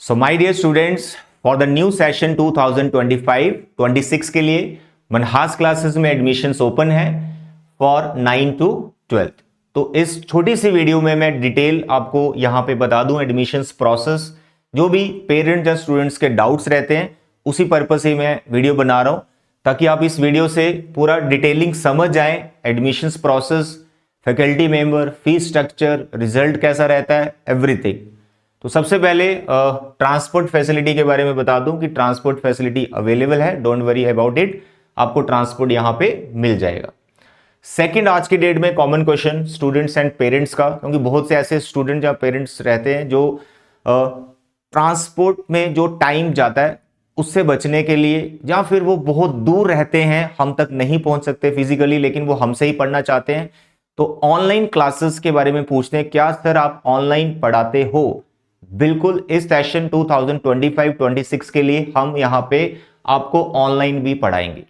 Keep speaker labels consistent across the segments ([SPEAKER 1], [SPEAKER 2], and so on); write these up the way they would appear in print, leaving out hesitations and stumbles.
[SPEAKER 1] So my dear students, for the new session 2025-26 के लिए Manhas classes में एडमिशंस ओपन है फॉर 9 to 12। तो इस छोटी सी वीडियो में मैं डिटेल आपको यहां पे बता दूं एडमिशंस प्रोसेस, जो भी पेरेंट्स या स्टूडेंट्स के डाउट्स रहते हैं उसी पर्पस से मैं वीडियो बना रहा हूं, ताकि आप इस वीडियो से पूरा डिटेलिंग समझ जाएं। Admissions process, faculty member, fees structure, result कैसा रहता है, एवरीथिंग। तो सबसे पहले ट्रांसपोर्ट फैसिलिटी के बारे में बता दूं कि ट्रांसपोर्ट फैसिलिटी अवेलेबल है, डोंट वरी अबाउट इट, आपको ट्रांसपोर्ट यहां पे मिल जाएगा। सेकंड, आज की डेट में common question students and parents का, क्योंकि बहुत से ऐसे स्टूडेंट या पेरेंट्स रहते हैं जो ट्रांसपोर्ट में जो टाइम जाता है उससे बचने के लिए, या फिर वो बहुत दूर रहते हैं, हम तक नहीं पहुंच सकते फिजिकली, लेकिन वो हमसे ही पढ़ना चाहते हैं, तो ऑनलाइन क्लासेस के बारे में पूछते हैं। क्या सर आप ऑनलाइन पढ़ाते हो? बिल्कुल, इस सेशन 2025-26 के लिए हम यहां पे आपको ऑनलाइन भी पढ़ाएंगे।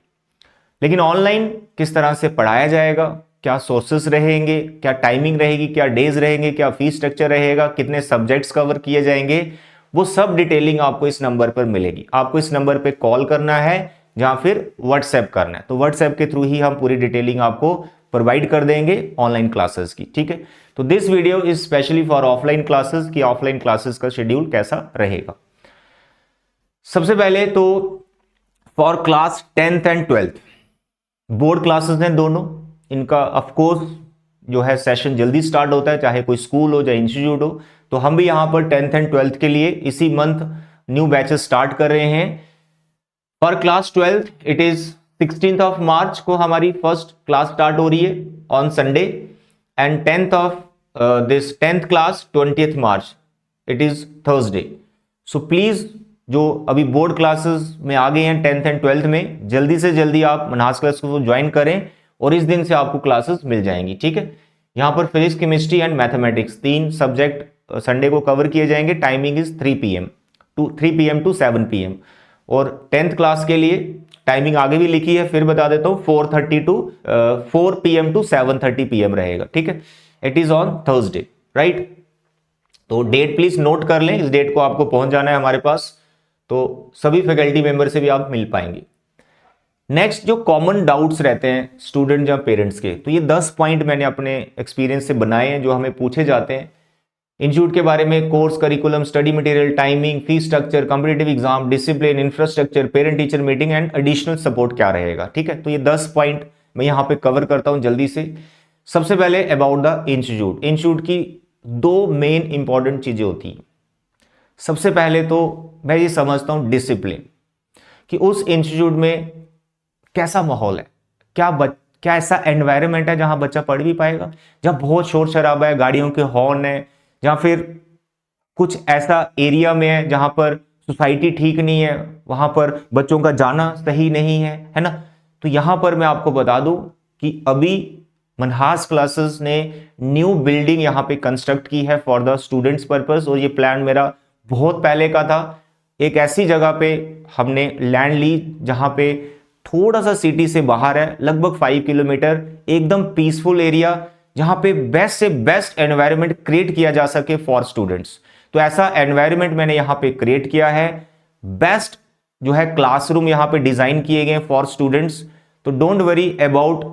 [SPEAKER 1] लेकिन ऑनलाइन किस तरह से पढ़ाया जाएगा, क्या सोर्सेस रहेंगे, क्या टाइमिंग रहेगी, क्या डेज रहेंगे, क्या फीस स्ट्रक्चर रहेगा, कितने सब्जेक्ट्स कवर किए जाएंगे, वो सब डिटेलिंग आपको इस नंबर पर मिलेगी। आपको इस नंबर पे कॉल करना है या फिर व्हाट्सएप करना है, तो व्हाट्सएप के थ्रू ही हम पूरी डिटेलिंग आपको प्रोवाइड कर देंगे ऑनलाइन क्लासेस की। ठीक है, तो this video is specially for offline classes कि ऑफलाइन क्लासेस का शेड्यूल कैसा रहेगा। सबसे पहले तो for class 10th and 12th board classes हैं दोनों, इनका ऑफकोर्स जो है सेशन जल्दी स्टार्ट होता है, चाहे कोई स्कूल हो चाहे इंस्टीट्यूट हो। तो हम भी यहां पर 10th एंड 12th के लिए इसी मंथ न्यू बैचेस स्टार्ट कर रहे हैं। For class 12th it is 16th of March को हमारी फर्स्ट क्लास स्टार्ट हो रही है on Sunday, and 10th class 20th March, it is Thursday. So please जो अभी बोर्ड क्लासेस में आ गए हैं 10th एंड 12th में, जल्दी से जल्दी आप मनहास क्लास को ज्वाइन करें और इस दिन से आपको क्लासेस मिल जाएंगी। ठीक है, यहां पर physics, chemistry and mathematics 3 subject Sunday को कवर किए जाएंगे। Timing is 3 PM to 7 PM। और 10th क्लास के लिए टाइमिंग आगे भी लिखी है, फिर बता देता हूं, 4 PM टू 7:30 PM रहेगा। ठीक है, it is on Thursday, right. तो डेट प्लीज नोट कर लें, इस डेट को आपको पहुंच जाना है हमारे पास, तो सभी फैकल्टी मेंबर से भी आप मिल पाएंगे। नेक्स्ट, जो कॉमन डाउट्स रहते हैं स्टूडेंट या पेरेंट्स के, तो ये 10 पॉइंट मैंने अपने एक्सपीरियंस से बनाए हैं जो हमें पूछे जाते हैं इंस्टीट्यूट के बारे में। Course, curriculum, study material, timing, fees structure, competitive exam, discipline, infrastructure, parent teacher meeting and additional support क्या रहेगा। ठीक है, तो ये 10 पॉइंट मैं यहाँ पे कवर करता हूँ जल्दी से। सबसे पहले अबाउट द इंस्टीट्यूट। इंस्टीट्यूट की 2 मेन इंपॉर्टेंट चीजें होती हैं। सबसे पहले तो मैं ये समझता हूँ डिसिप्लिन, कि उस इंस्टीट्यूट में कैसा माहौल है, क्या ऐसा एनवायरनमेंट है जहां बच्चा पढ़ भी पाएगा, जहां बहुत शोर शराबा है, गाड़ियों के हॉर्न है, या फिर कुछ ऐसा एरिया में है जहां पर सोसाइटी ठीक नहीं है, वहां पर बच्चों का जाना सही नहीं है ना। तो यहां पर मैं आपको बता दूं कि अभी मनहास क्लासेस ने न्यू बिल्डिंग यहां पे कंस्ट्रक्ट की है फॉर द स्टूडेंट्स पर्पस, और ये प्लान मेरा बहुत पहले का था। एक ऐसी जगह पे हमने लैंड ली जहां पे थोड़ा सा सिटी से बाहर है, लगभग 5 किलोमीटर, एकदम पीसफुल एरिया, जहां पे बेस्ट से बेस्ट एनवायरनमेंट क्रिएट किया जा सके फॉर स्टूडेंट्स। तो ऐसा एनवायरनमेंट मैंने यहां पे क्रिएट किया है। बेस्ट जो है क्लासरूम यहां पे डिजाइन किए गए फॉर स्टूडेंट्स। तो डोंट वरी अबाउट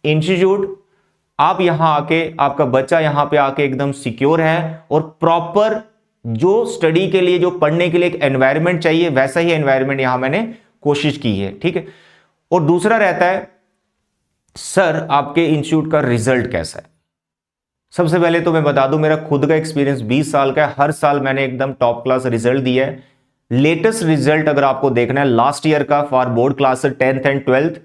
[SPEAKER 1] इंस्टीट्यूट, आप यहां आके, आपका बच्चा यहां पे आके एकदम सिक्योर है, और प्रॉपर जो स्टडी के लिए, जो पढ़ने के लिए एक एनवायरनमेंट चाहिए, वैसा ही एनवायरनमेंट यहां मैंने कोशिश की है। ठीक है, और दूसरा रहता है सर आपके इंस्टीट्यूट का रिजल्ट कैसा है। सबसे पहले तो मैं बता दूं, मेरा खुद का एक्सपीरियंस 20 साल का है, हर साल मैंने एकदम टॉप क्लास रिजल्ट दिया है। लेटेस्ट रिजल्ट अगर आपको देखना है लास्ट ईयर का for board class 10th and 12th,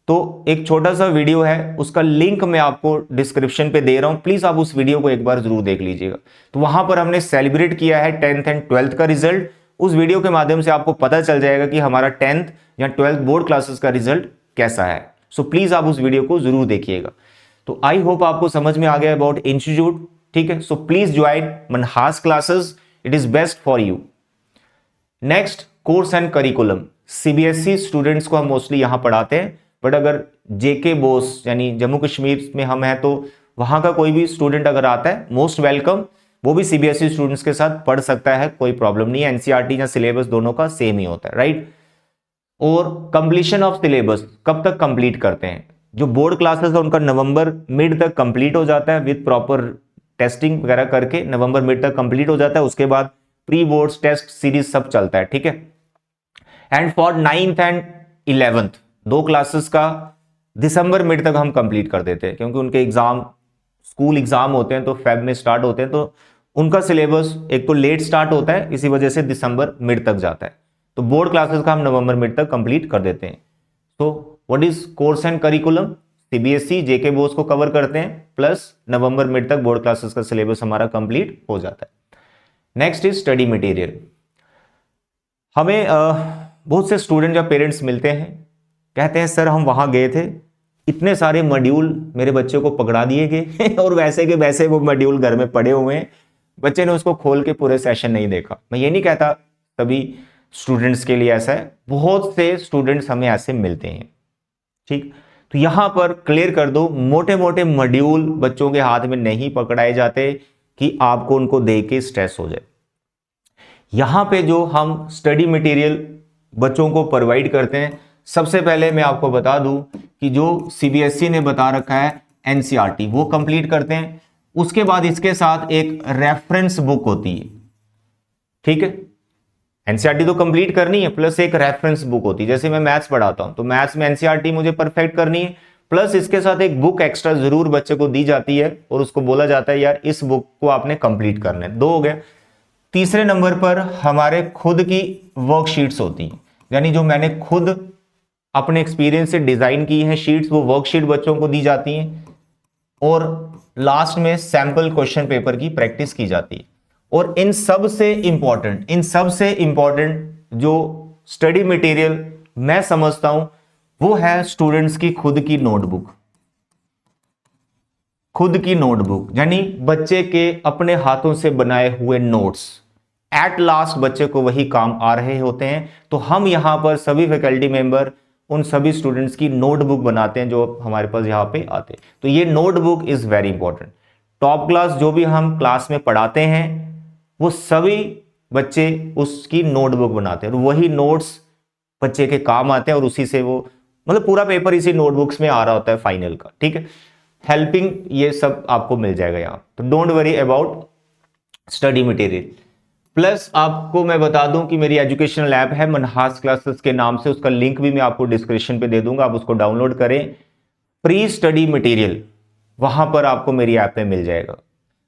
[SPEAKER 1] तो एक छोटा सा वीडियो है, उसका लिंक मैं आपको डिस्क्रिप्शन पे दे रहा हूं, प्लीज आप उस वीडियो को एक बार जरूर देख लीजिएगा। तो वहां पर हमने सेलिब्रेट किया है 10th एंड 12th का रिजल्ट। उस वीडियो के माध्यम से आपको पता चल जाएगा कि हमारा 10th या 12th बोर्ड क्लासेस का रिजल्ट कैसा है। सो प्लीज आप उस वीडियो को जरूर देखिएगा। तो आई होप आपको समझ में आ गया अबाउट इंस्टीट्यूट। ठीक है, so please join Manhas classes, it is best for you. Next, course and curriculum. CBSE students को हम मोस्टली यहां पढ़ाते हैं, बट अगर जेके बोस यानी जम्मू कश्मीर में हम हैं, तो वहां का कोई भी स्टूडेंट अगर आता है, मोस्ट वेलकम। वो भी सीबीएसई स्टूडेंट्स के साथ पढ़ सकता है, कोई प्रॉब्लम नहीं है। एनसीईआरटी या सिलेबस दोनों का सेम ही होता है, राइट। और कंप्लीशन ऑफ सिलेबस कब तक कंप्लीट करते हैं? जो बोर्ड क्लासेस है उनका नवंबर मिड तक कंप्लीट हो जाता है, विद प्रॉपर टेस्टिंग वगैरह करके नवंबर मिड तक कंप्लीट हो जाता है। उसके बाद प्री बोर्ड्स टेस्ट सीरीज सब चलता है, ठीक है। And for 9th and 11th 2 classes का दिसंबर मिड तक हम कंप्लीट कर देते हैं, क्योंकि उनके एग्जाम स्कूल एग्जाम होते हैं तो फेब में स्टार्ट होते हैं, तो उनका सिलेबस एक तो लेट स्टार्ट होता है, इसी वजह से दिसंबर मिड तक जाता है। तो बोर्ड क्लासेस का हम नवंबर मिड तक कंप्लीट कर देते हैं। तो what is course and curriculum? CBSE JK boards को कवर करते हैं, प्लस नवंबर मिड तक बोर्ड क्लासेस का सिलेबस हमारा कंप्लीट हो जाता है। Next is study material. हमें बहुत से स्टूडेंट या पेरेंट्स मिलते हैं, कहते हैं सर हम वहां गए थे, इतने सारे मॉड्यूल मेरे बच्चे को पकड़ा दिए गए और वैसे के वैसे वो मॉड्यूल घर में पड़े हुए हैं, बच्चे ने उसको खोल के पूरे सेशन नहीं देखा। मैं ये नहीं कहता सभी स्टूडेंट्स के लिए ऐसा है, बहुत से स्टूडेंट्स हमें ऐसे मिलते हैं, ठीक। तो यहां पर क्लियर कर दो, मोटे मोटे मॉड्यूल बच्चों के हाथ में नहीं पकड़ाए जाते कि आपको उनको देख के स्ट्रेस हो जाए। यहां पे जो हम स्टडी मटेरियल बच्चों को प्रोवाइड करते हैं, सबसे पहले मैं आपको बता दूं कि जो सीबीएसई ने बता रखा है एनसीईआरटी वो कंप्लीट करते हैं। उसके बाद इसके साथ एक रेफरेंस बुक होती है, ठीक है। एनसीईआरटी तो कंप्लीट करनी है, प्लस एक रेफरेंस बुक होती है। जैसे मैं मैथ्स पढ़ाता हूं तो मैथ्स में एनसीईआरटी मुझे परफेक्ट करनी है, प्लस इसके साथ एक बुक एक्स्ट्रा जरूर बच्चे को दी जाती है और उसको बोला जाता है यार इस बुक को आपने कंप्लीट करना है। 2 हो गया। तीसरे नंबर पर हमारे खुद की वर्कशीट्स होती हैं, यानी जो मैंने खुद अपने एक्सपीरियंस से डिजाइन की है शीट्स, वो वर्कशीट बच्चों को दी जाती हैं। और लास्ट में सैंपल क्वेश्चन पेपर की प्रैक्टिस की जाती है। और इन सब से इंपॉर्टेंट जो स्टडी मटेरियल मैं समझता हूं वो है स्टूडेंट्स की खुद की नोटबुक। खुद की नोटबुक यानी बच्चे के अपने हाथों से बनाए हुए नोट्स, एट लास्ट बच्चे को वही काम आ रहे होते हैं। तो हम यहां पर सभी फैकल्टी मेंबर उन सभी स्टूडेंट्स की नोटबुक बनाते हैं जो हमारे पास यहाँ पे आते हैं। तो ये notebook is very important. Top class जो भी हम क्लास में पढ़ाते हैं वो सभी बच्चे उसकी नोटबुक बनाते हैं और वही नोट्स बच्चे के काम आते हैं और उसी से वो मतलब पूरा पेपर इसी नोटबुक्स में आ रहा होता है फाइनल का, ठीक है। हेल्पिंग ये सब आपको मिल जाएगा यहाँ, तो don't worry about study material. Plus आपको मैं बता दूं कि मेरी एजुकेशनल ऐप है मनहास क्लासेस के नाम से, उसका लिंक भी मैं आपको डिस्क्रिप्शन पे दे दूंगा, आप उसको डाउनलोड करें। प्री स्टडी मटेरियल वहां पर आपको मेरी ऐप में मिल जाएगा।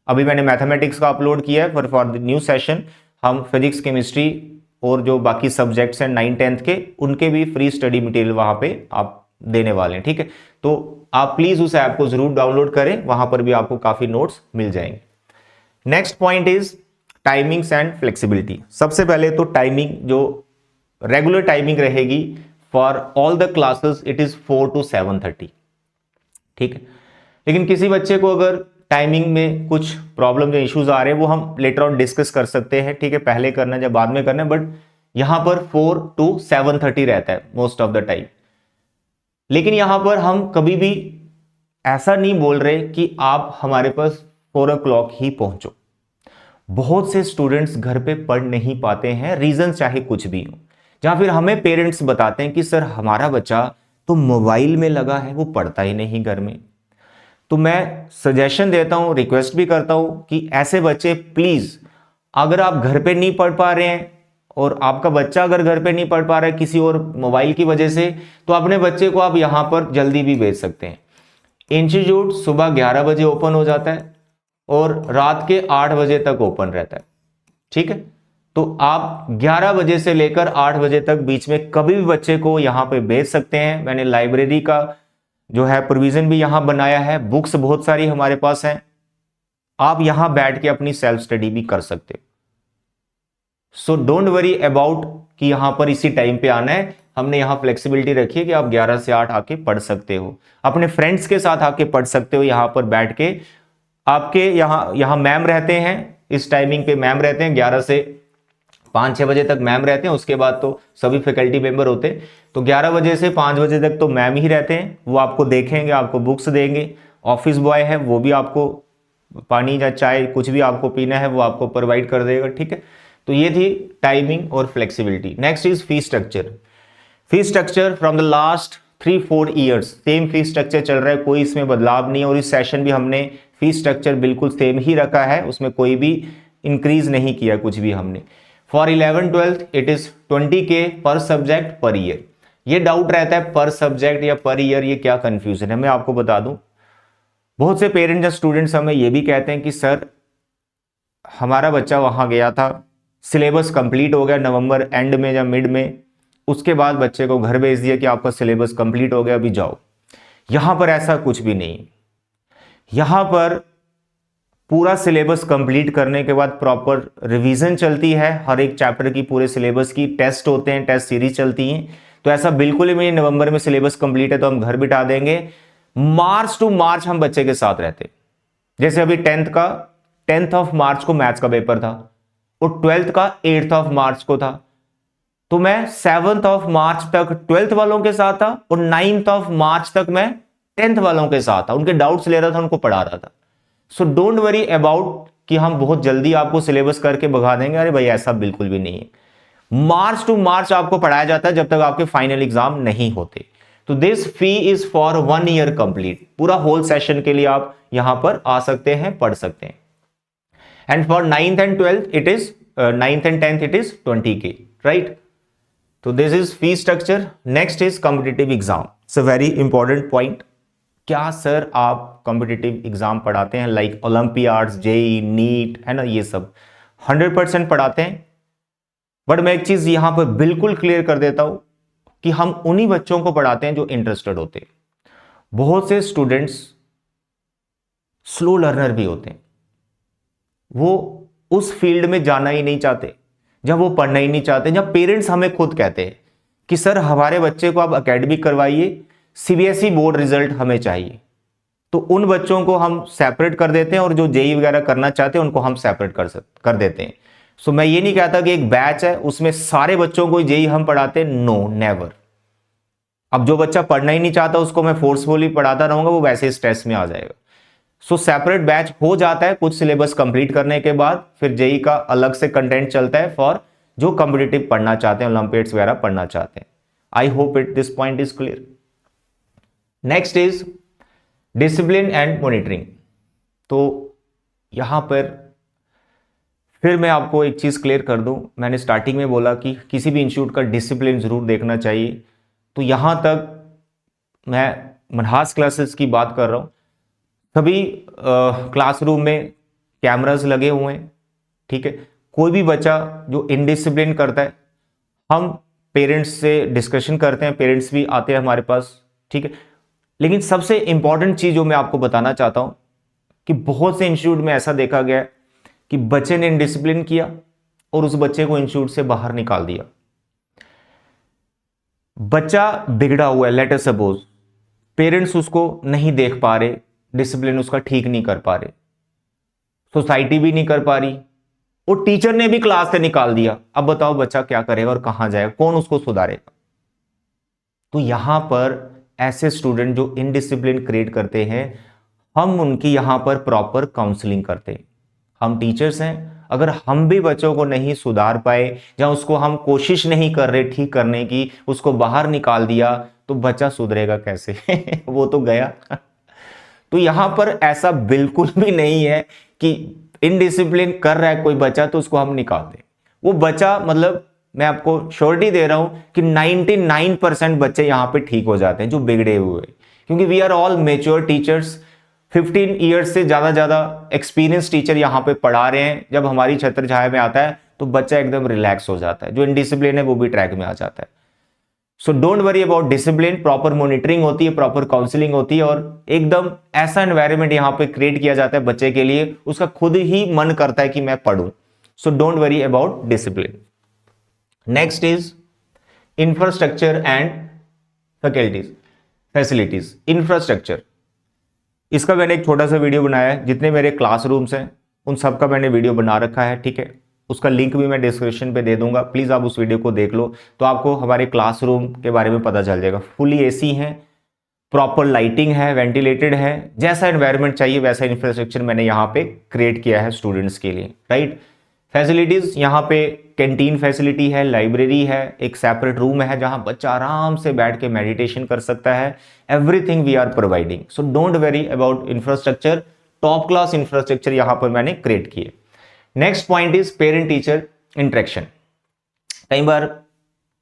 [SPEAKER 1] अभी मैंने मैथमेटिक्स का अपलोड किया है फॉर द न्यू सेशन। हम फिजिक्स, केमिस्ट्री और जो बाकी सब्जेक्ट्स हैं 9th 10th के, उनके भी फ्री स्टडी मटेरियल वहां पे आप देने वाले हैं, ठीक है। तो आप प्लीज उस ऐप को जरूर डाउनलोड करें, वहां पर भी आपको काफी नोट्स मिल जाएंगे। Next point is timings and flexibility. सबसे पहले तो टाइमिंग, जो रेगुलर टाइमिंग रहेगी for all the classes it is 4 to 7:30, ठीक है। लेकिन किसी बच्चे को अगर टाइमिंग में कुछ प्रॉब्लम या इश्यूज आ रहे हैं वो हम लेटर ऑन डिस्कस कर सकते हैं, ठीक है। पहले करना है या बाद में करना है, बट यहां पर 4 to 7:30 रहता है मोस्ट ऑफ द टाइम। लेकिन यहां पर हम कभी भी ऐसा नहीं बोल रहे कि आप हमारे पास 4 o'clock ही पहुंचो। बहुत से स्टूडेंट्स घर पे पढ़ नहीं पाते हैं, रीजन चाहे कुछ भी हो, या फिर हमें पेरेंट्स बताते हैं कि सर हमारा बच्चा तो मोबाइल में लगा है, वो पढ़ता ही नहीं घर में। तो मैं सजेशन देता हूं, रिक्वेस्ट भी करता हूं कि ऐसे बच्चे प्लीज, अगर आप घर पे नहीं पढ़ पा रहे हैं और आपका बच्चा अगर घर पे नहीं पढ़ पा रहा है किसी और मोबाइल की वजह से, तो अपने बच्चे को आप यहां पर जल्दी भी भेज सकते हैं। इंस्टीट्यूट सुबह 11 बजे ओपन हो जाता है और रात के 8 बजे तक ओपन रहता है, ठीक है। तो आप 11 बजे से लेकर 8 बजे तक बीच में कभी भी बच्चे को यहां पे भेज सकते हैं। मैंने लाइब्रेरी का जो है प्रोविजन भी यहां बनाया है, बुक्स बहुत सारी हमारे पास हैं, आप यहां बैठ के अपनी सेल्फ स्टडी भी कर सकते हो। सो डोंट वरी अबाउट कि यहां पर इसी टाइम पे आना है। हमने यहां फ्लेक्सिबिलिटी रखी है कि आप 11 से 8 आके पढ़ सकते हो, अपने फ्रेंड्स के साथ आके पढ़ सकते हो। यहां पर बैठ के आपके यहां मैम रहते हैं, इस टाइमिंग पे मैम रहते हैं, 11 से 5-6 बजे तक मैम रहते हैं। उसके बाद तो सभी फैकल्टी मेंबर होते हैं। तो 11 बजे से 5 बजे तक तो मैम ही रहते हैं, वो आपको देखेंगे, आपको बुक्स देंगे। ऑफिस बॉय है वो भी आपको पानी या चाय कुछ भी आपको पीना है वो आपको प्रोवाइड कर देगा, ठीक है। तो ये थी टाइमिंग और flexibility. Next is fee structure. Fee structure from the last 3-4 years same fee structure चल रहा है, कोई इसमें बदलाव नहीं है। और इस सेशन भी हमने फी स्ट्रक्चर बिल्कुल सेम ही रखा है, उसमें कोई भी इंक्रीज नहीं किया कुछ भी हमने। फॉर 11-12 इट इज 20K पर सब्जेक्ट पर ईयर। ये डाउट रहता है पर सब्जेक्ट या पर ईयर, ये क्या कंफ्यूजन है, मैं आपको बता दूं। बहुत से पेरेंट्स या स्टूडेंट्स हमें ये भी कहते हैं कि सर हमारा बच्चा वहां गया था, सिलेबस कंप्लीट हो गया नवंबर एंड में या मिड में, उसके बाद बच्चे को घर भेज दिया कि आपका सिलेबस कंप्लीट हो गया, अभी जाओ। यहां पर ऐसा कुछ भी नहीं। यहां पर पूरा सिलेबस कंप्लीट करने के बाद प्रॉपर रिवीजन चलती है हर एक चैप्टर की, पूरे सिलेबस की टेस्ट होते हैं, टेस्ट सीरीज चलती हैं। तो ऐसा बिल्कुल ही नहीं नवंबर में सिलेबस कंप्लीट है तो हम घर बिठा देंगे। मार्च टू मार्च हम बच्चे के साथ रहते। जैसे अभी 10th ऑफ मार्च को मैथ्स का पेपर था और 12th का 8th ऑफ मार्च को था, तो मैं 7th ऑफ मार्च तक 12th वालों के साथ था और 9th ऑफ मार्च तक मैं 10th वालों के साथ था, उनके डाउट्स ले रहा था, उनको पढ़ा रहा था। सो डोंट वरी अबाउट कि हम बहुत जल्दी आपको सिलेबस करके भगा देंगे, अरे भाई ऐसा बिल्कुल भी नहीं है। मार्च टू मार्च आपको पढ़ाया जाता है जब तक आपके फाइनल एग्जाम नहीं होते। तो this fee is for 1 year complete, पूरा होल सेशन के लिए आप यहां पर आ सकते हैं, पढ़ सकते हैं। And for 9th and 12th it is 9th and 10th it is 20K, right. तो this is fee structure. Next is competitive exam. It's a very important point. क्या सर आप कॉम्पिटिटिव एग्जाम पढ़ाते हैं, लाइक ओलंपियाड्स, जेई, नीट, है ना, ये सब 100% पढ़ाते हैं। बट मैं एक चीज यहां पर बिल्कुल क्लियर कर देता हूं कि हम उन्हीं बच्चों को पढ़ाते हैं जो इंटरेस्टेड होते हैं। बहुत से स्टूडेंट्स स्लो लर्नर भी होते हैं, वो उस फील्ड में जाना ही नहीं चाहते, जब वो पढ़ना ही नहीं चाहते, जब पेरेंट्स हमें खुद कहते हैं कि सर हमारे बच्चे को आप एकेडमिक करवाइए, सीबीएसई बोर्ड रिजल्ट हमें चाहिए, तो उन बच्चों को हम सेपरेट कर देते हैं और जो जेई वगैरह करना चाहते हैं उनको हम सेपरेट कर देते हैं। सो मैं ये नहीं कहता कि एक बैच है उसमें सारे बच्चों को जेई हम पढ़ाते हैं, नो नेवर। अब जो बच्चा पढ़ना ही नहीं चाहता उसको मैं फोर्सफुली पढ़ाता रहूंगा, वो वैसे स्ट्रेस में आ जाएगा। सो सेपरेट बैच हो जाता है कुछ सिलेबस कंप्लीट करने के बाद, फिर जेई का अलग से कंटेंट चलता है फॉर जो कॉम्पिटिटिव पढ़ना चाहते हैं, ओलंपियाड्स वगैरह पढ़ना चाहते हैं। I hope it this point is clear. Next is discipline and monitoring. तो यहां पर फिर मैं आपको एक चीज क्लियर कर दूं, मैंने स्टार्टिंग में बोला कि किसी भी इंस्टीट्यूट का डिसिप्लिन जरूर देखना चाहिए। तो यहां तक मैं मनहास क्लासेस की बात कर रहा हूं, सभी क्लासरूम में कैमरास लगे हुए हैं, ठीक है। कोई भी बच्चा जो इनडिसिप्लिन करता है, हम पेरेंट्स से डिस्कशन करते हैं, पेरेंट्स भी आते हैं हमारे पास, ठीक है। लेकिन सबसे इंपॉर्टेंट चीज जो मैं आपको बताना चाहता हूं कि बहुत से इंस्टीट्यूट में ऐसा देखा गया कि बच्चे ने इनडिसिप्लिन किया और उस बच्चे को इंस्टीट्यूट से बाहर निकाल दिया। बच्चा बिगड़ा हुआ है, लेट अस सपोज, पेरेंट्स उसको नहीं देख पा रहे, डिसिप्लिन उसका ठीक नहीं कर पा रहे, सोसाइटी भी नहीं कर पा रही, और टीचर ने भी क्लास से निकाल दिया। अब बताओ बच्चा क्या करेगा और कहां जाएगा, कौन उसको सुधारेगा। तो यहां पर ऐसे स्टूडेंट जो इनडिसिप्लिन क्रिएट करते हैं, हम उनकी यहां पर प्रॉपर काउंसलिंग करते हैं। हम टीचर्स हैं, अगर हम भी बच्चों को नहीं सुधार पाए या उसको हम कोशिश नहीं कर रहे ठीक करने की, उसको बाहर निकाल दिया, तो बच्चा सुधरेगा कैसे वो तो गया तो यहां पर ऐसा बिल्कुल भी नहीं है कि इनडिसिप्लिन कर रहा है कोई बच्चा तो उसको हम निकाल दें। वो बच्चा, मतलब मैं आपको श्योरिटी दे रहा हूं कि 99% बच्चे यहां पे ठीक हो जाते हैं जो बिगड़े हुए, क्योंकि we are all mature teachers. 15 years से ज्यादा एक्सपीरियंस टीचर यहां पे पढ़ा रहे हैं। जब हमारी छत्र छाया में आता है तो बच्चा एकदम रिलैक्स हो जाता है, जो इनडिसिप्लिन है वो भी ट्रैक में आ जाता है। सो don't worry about discipline, proper monitoring होती है, प्रॉपर काउंसलिंग होती है, और एकदम ऐसा एनवायरनमेंट यहां पे क्रिएट किया जाता है बच्चे के लिए, उसका खुद ही मन करता है कि मैं पढ़ूं। सो don't worry about discipline. Next is infrastructure and facilities. Infrastructure, इसका मैंने एक छोटा सा वीडियो बनाया है, जितने मेरे क्लासरूम्स हैं उन सब का मैंने वीडियो बना रखा है, ठीक है। उसका लिंक भी मैं डिस्क्रिप्शन पे दे दूंगा, प्लीज आप उस वीडियो को देख लो, तो आपको हमारे क्लासरूम के बारे में पता चल जाएगा। फुली एसी हैं, प्रॉपर लाइटिंग है, वेंटिलेटेड है, जैसा एनवायरनमेंट चाहिए वैसा इंफ्रास्ट्रक्चर मैंने यहाँ पे क्रिएट किया है स्टूडेंट्स के लिए, राइट। फैसिलिटीज यहाँ पे कैंटीन फैसिलिटी है, लाइब्रेरी है, एक सेपरेट रूम है जहां बच्चा आराम से बैठ के मेडिटेशन कर सकता है। Everything we are providing, so don't worry about infrastructure, top class infrastructure यहां पर मैंने क्रिएट किए। Next point is parent teacher interaction. कई बार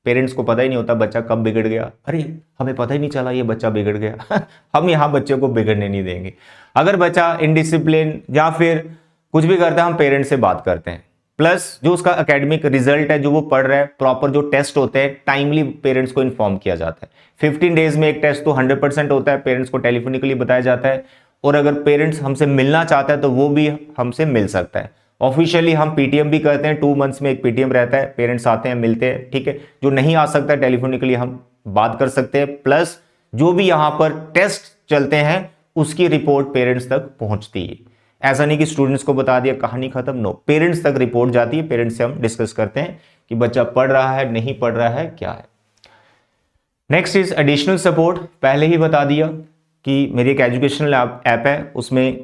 [SPEAKER 1] पेरेंट्स को पता ही नहीं होता बच्चा कब बिगड़ गया, अरे हमें पता ही नहीं चला ये बच्चा बिगड़ गया हम यहाँ बच्चे को बिगड़ने नहीं देंगे। अगर बच्चा इनडिसिप्लिन या फिर कुछ भी करता है, हम पेरेंट्स से बात करते हैं, प्लस जो उसका एकेडमिक रिजल्ट है, जो वो पढ़ रहा है, प्रॉपर जो टेस्ट होते हैं टाइमली पेरेंट्स को इन्फॉर्म किया जाता है। 15 डेज में एक टेस्ट तो 100% होता है, पेरेंट्स को टेलीफोनिकली बताया जाता है, और अगर पेरेंट्स हमसे मिलना चाहता है तो वो भी हमसे मिल सकता है। ऑफिशियली हम पीटीएम भी करते हैं, 2 मंथ्स में एक पीटीएम रहता है, पेरेंट्स आते हैं, मिलते हैं, ठीक है। जो नहीं आ सकता टेलीफोनिकली हम बात कर सकते हैं, प्लस जो भी यहां पर टेस्ट चलते हैं उसकी रिपोर्ट पेरेंट्स तक पहुंचती है। ऐसा नहीं कि स्टूडेंट्स को बता दिया कहानी खत्म, नो, पेरेंट्स तक रिपोर्ट जाती है, पेरेंट्स से हम डिस्कस करते हैं कि बच्चा पढ़ रहा है, नहीं पढ़ रहा है, क्या है। Next is additional support. पहले ही बता दिया कि मेरी एक एजुकेशनल ऐप है, उसमें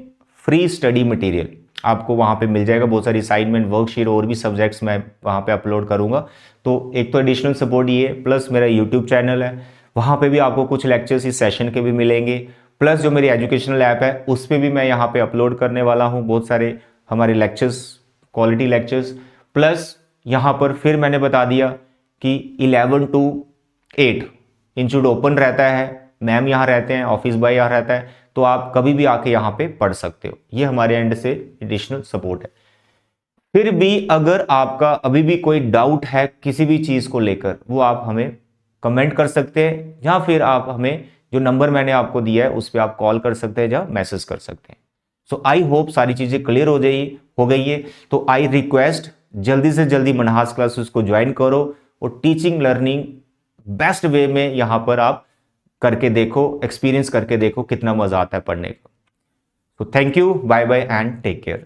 [SPEAKER 1] फ्री स्टडी मटेरियल आपको वहां पे मिल जाएगा, बहुत सारी असाइनमेंट, वर्कशीट और भी सब्जेक्ट्स मैं वहां पे अपलोड करूंगा। तो एक तो एडिशनल सपोर्ट ये, प्लस मेरा यूट्यूब चैनल है, वहां पे भी आपको कुछ लेक्चर्स इस सेशन के भी मिलेंगे, प्लस जो मेरी एजुकेशनल ऐप है उस पर भी मैं यहाँ पे अपलोड करने वाला हूँ बहुत सारे हमारे लेक्चर्स, क्वालिटी लेक्चर्स। प्लस यहाँ पर फिर मैंने बता दिया कि 11 to 8 इंस्टीट्यूट ओपन रहता है, मैम यहाँ रहते हैं, ऑफिस बॉय यहाँ रहता है, तो आप कभी भी आके यहाँ पे पढ़ सकते हो। ये हमारे एंड से एडिशनल सपोर्ट है। फिर भी अगर आपका अभी भी कोई डाउट है किसी भी चीज को लेकर, वो आप हमें कमेंट कर सकते हैं, या फिर आप हमें जो नंबर मैंने आपको दिया है उस पर आप कॉल कर सकते हैं या मैसेज कर सकते हैं। सो आई होप सारी चीजें क्लियर हो गई है। तो आई रिक्वेस्ट जल्दी से जल्दी मनहास क्लासेस को ज्वाइन करो और टीचिंग लर्निंग बेस्ट वे में यहां पर आप करके देखो, एक्सपीरियंस करके देखो कितना मजा आता है पढ़ने का। तो thank you, bye bye and take care.